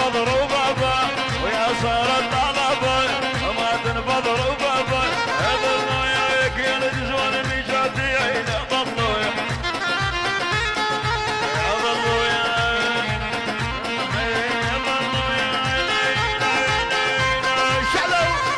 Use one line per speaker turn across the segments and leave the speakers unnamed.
تنفض ربابه ويا صار الطلبه ما تنفض ربابه هذا المايك يا الجزوان الميجاتي يا ضلوا يا ضلوا يا ضلوا يا شلو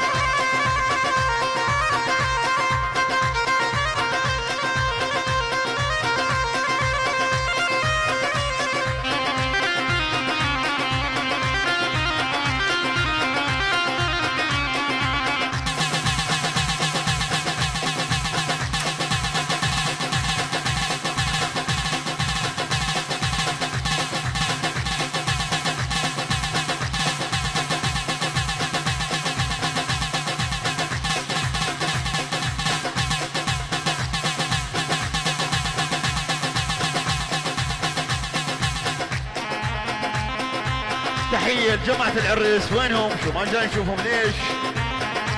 تحية لجماعة العريس وينهم؟ شو ما جاي نشوفهم ليش؟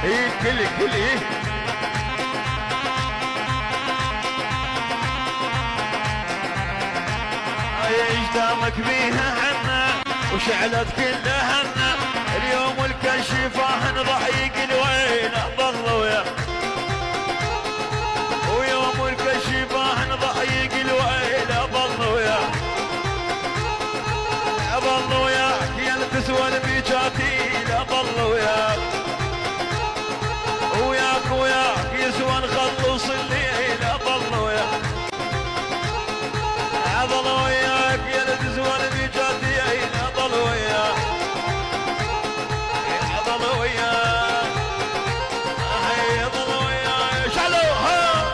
ايه كل ايه ايش دامك بيها حنا وشعلت كلها هنا اليوم الكشفة نضحيق الوين ضلوا يا ويوم الكشفة نضحيق الوين ضلوا يا ضلوا يا تسوى البيجاتي لا ضلوا وياك وياك يسوى نخلص الليل لا ضلوا وياك ضلوا وياك يا تسوى البيجاتي لا ضلوا وياك ضلوا وياك ضلوا وياك شالوا ها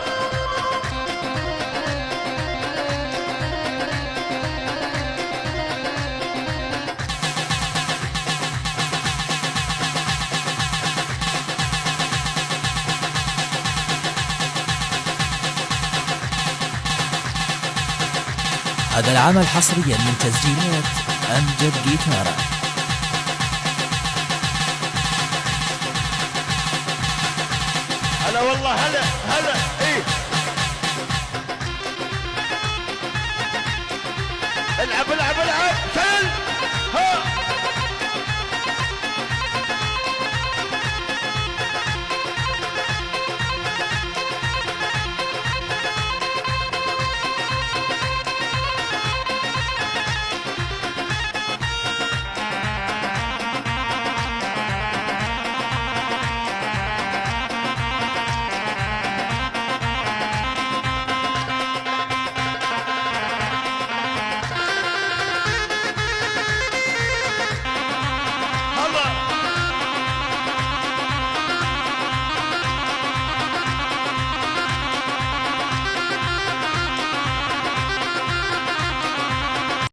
هذا العمل حصريا من تسجيلات أمجد جيتارا.
هلا والله هلا ايه العب